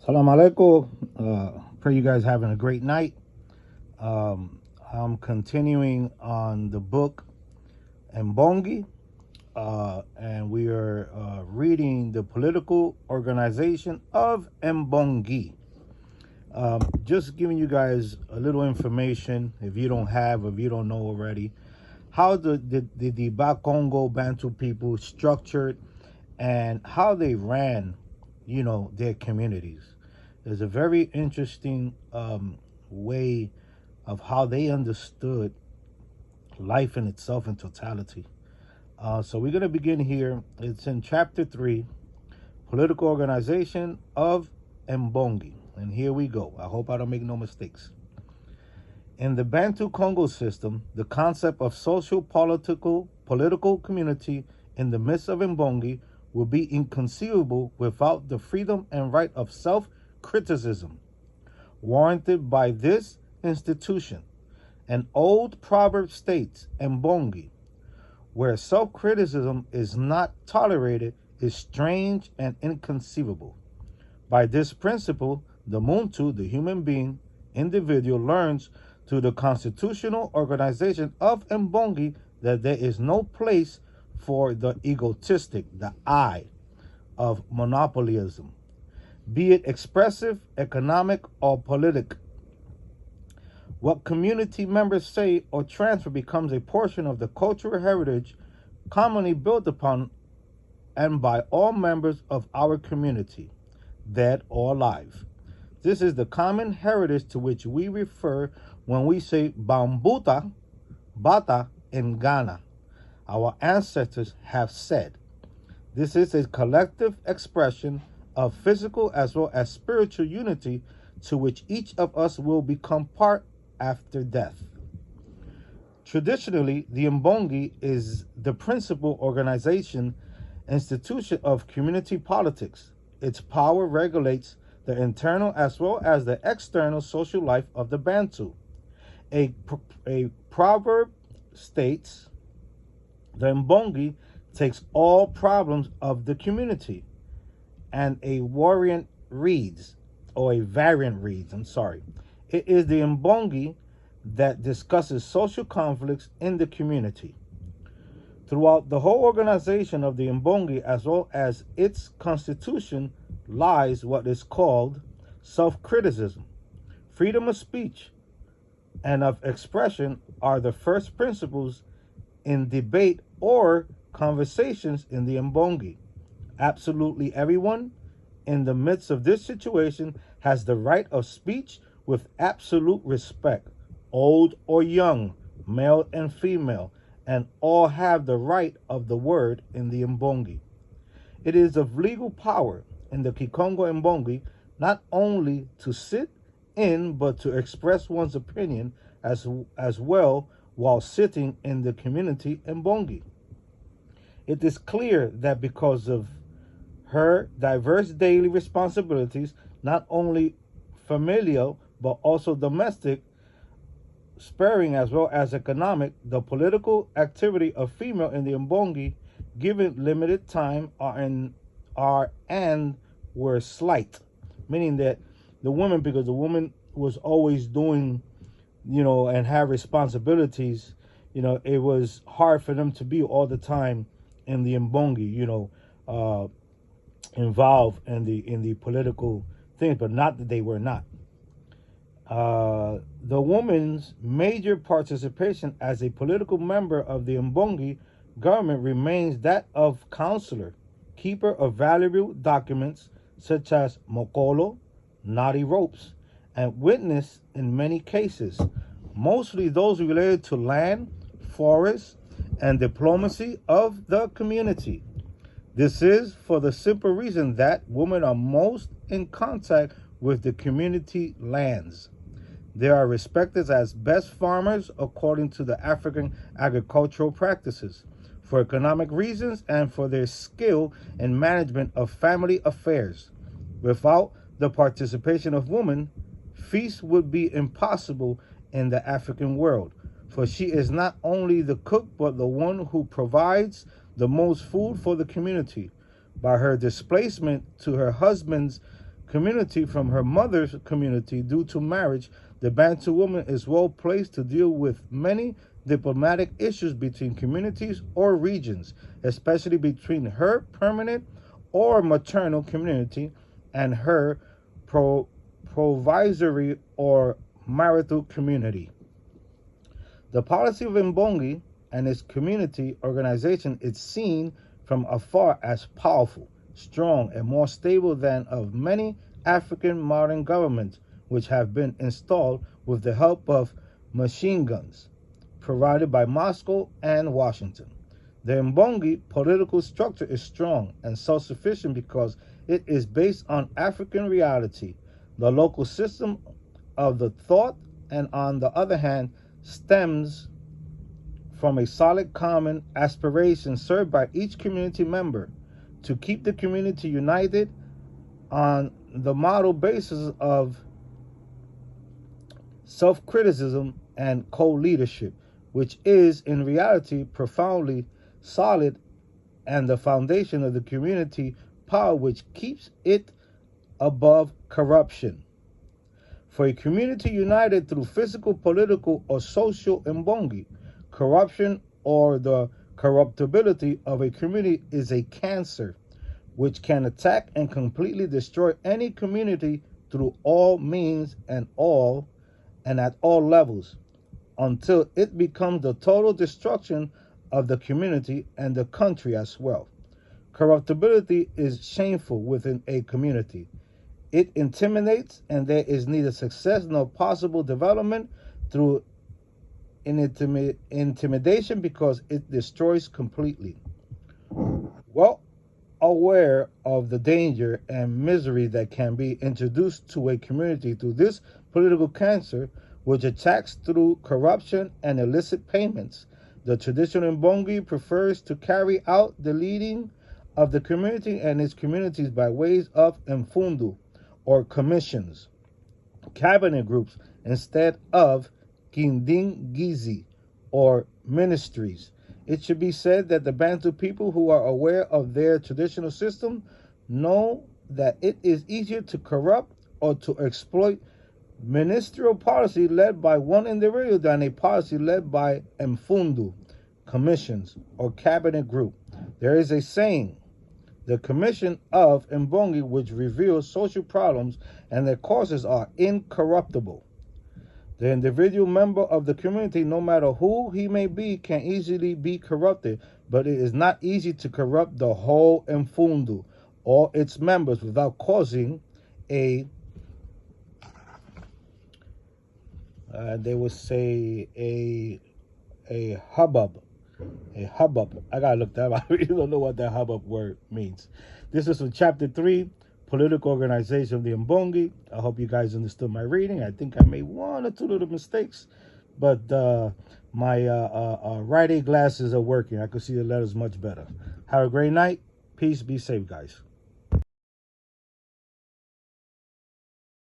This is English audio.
Salam alaikum. Pray you guys having a great night. Um, I'm continuing on the book Mbongi, and we are reading the political organization of Mbongi. Just giving you guys a little information, if you don't have, if you don't know already, how the Bakongo Bantu people structured and how they ran, their communities. There's a very interesting way of how they understood life in itself in totality. So we're going to begin here. It's in chapter 3, Political Organization of Mbongi. And here we go. I hope I don't make no mistakes. In the Bantu Congo system, the concept of social political community in the midst of Mbongi will be inconceivable without the freedom and right of self-criticism warranted by this institution. An old proverb states, Mbongi, where self-criticism is not tolerated, is strange and inconceivable. By this principle, the Muntu, the human being, individual, learns through the constitutional organization of Mbongi that there is no place for the egotistic, the I, of monopolism, be it expressive, economic, or politic. What community members say or transfer becomes a portion of the cultural heritage commonly built upon and by all members of our community, dead or alive. This is the common heritage to which we refer when we say Bambuta, Bata in Ghana. Our ancestors have said. This is a collective expression of physical as well as spiritual unity to which each of us will become part after death. Traditionally, the Mbongi is the principal organization institution of community politics. Its power regulates the internal as well as the external social life of the Bantu. A proverb states, the Mbongi takes all problems of the community, and a variant reads, it is the Mbongi that discusses social conflicts in the community. Throughout the whole organization of the Mbongi as well as its constitution lies what is called self-criticism. Freedom of speech and of expression are the first principles in debate or conversations in the Mbongi. Absolutely everyone in the midst of this situation has the right of speech with absolute respect, old or young, male and female, and all have the right of the word in the Mbongi. It is of legal power in the Kikongo Mbongi not only to sit in but to express one's opinion as well while sitting in the community Mbongi. It is clear that because of her diverse daily responsibilities, not only familial but also domestic, sparing as well as economic, the political activity of female in the Mbongi, given limited time, are and were slight, meaning that the woman, because the woman was always doing, and have responsibilities, it was hard for them to be all the time in the Mbongi, involved in the political things, but not that they were not. The woman's major participation as a political member of the Mbongi government remains that of counselor, keeper of valuable documents such as mokolo, knotty ropes, and witness in many cases, mostly those related to land, forests, and diplomacy of the community. This is for the simple reason that women are most in contact with the community lands. They are respected as best farmers according to the African agricultural practices, for economic reasons and for their skill in management of family affairs. Without the participation of women, feast would be impossible in the African world, for she is not only the cook but the one who provides the most food for the community. By her displacement to her husband's community from her mother's community due to marriage, the Bantu woman is well placed to deal with many diplomatic issues between communities or regions, especially between her permanent or maternal community and her provisory or marital community. The policy of Mbongi and its community organization is seen from afar as powerful, strong, and more stable than of many African modern governments which have been installed with the help of machine guns provided by Moscow and Washington. The Mbongi political structure is strong and self-sufficient because it is based on African reality, the local system of the thought, and on the other hand, stems from a solid common aspiration served by each community member to keep the community united on the model basis of self-criticism and co-leadership, which is in reality profoundly solid and the foundation of the community power which keeps it above corruption. For a community united through physical, political, or social Mbongi, corruption or the corruptibility of a community is a cancer which can attack and completely destroy any community through all means and at all levels, until it becomes the total destruction of the community and the country as well. Corruptibility is shameful within a community. It intimidates, and there is neither success nor possible development through intimidation because it destroys completely. Well aware of the danger and misery that can be introduced to a community through this political cancer, which attacks through corruption and illicit payments, the traditional Mbongi prefers to carry out the leading of the community and its communities by ways of mfundu, or commissions, cabinet groups, instead of kindingizi, or ministries. It should be said that the Bantu people who are aware of their traditional system know that it is easier to corrupt or to exploit ministerial policy led by one individual than a policy led by mfundu, commissions, or cabinet group. There is a saying, the commission of Mbongi, which reveals social problems and their causes, are incorruptible. The individual member of the community, no matter who he may be, can easily be corrupted, but it is not easy to corrupt the whole Mfundu or its members without causing they would say a hubbub. A hubbub. I gotta look that up. I really don't know what that hubbub word means. This is from chapter 3, Political Organization of the Mbongi. I hope you guys understood my reading. I think I made one or two little mistakes, but my writing glasses are working. I can see the letters much better. Have a great night. Peace. Be safe, guys.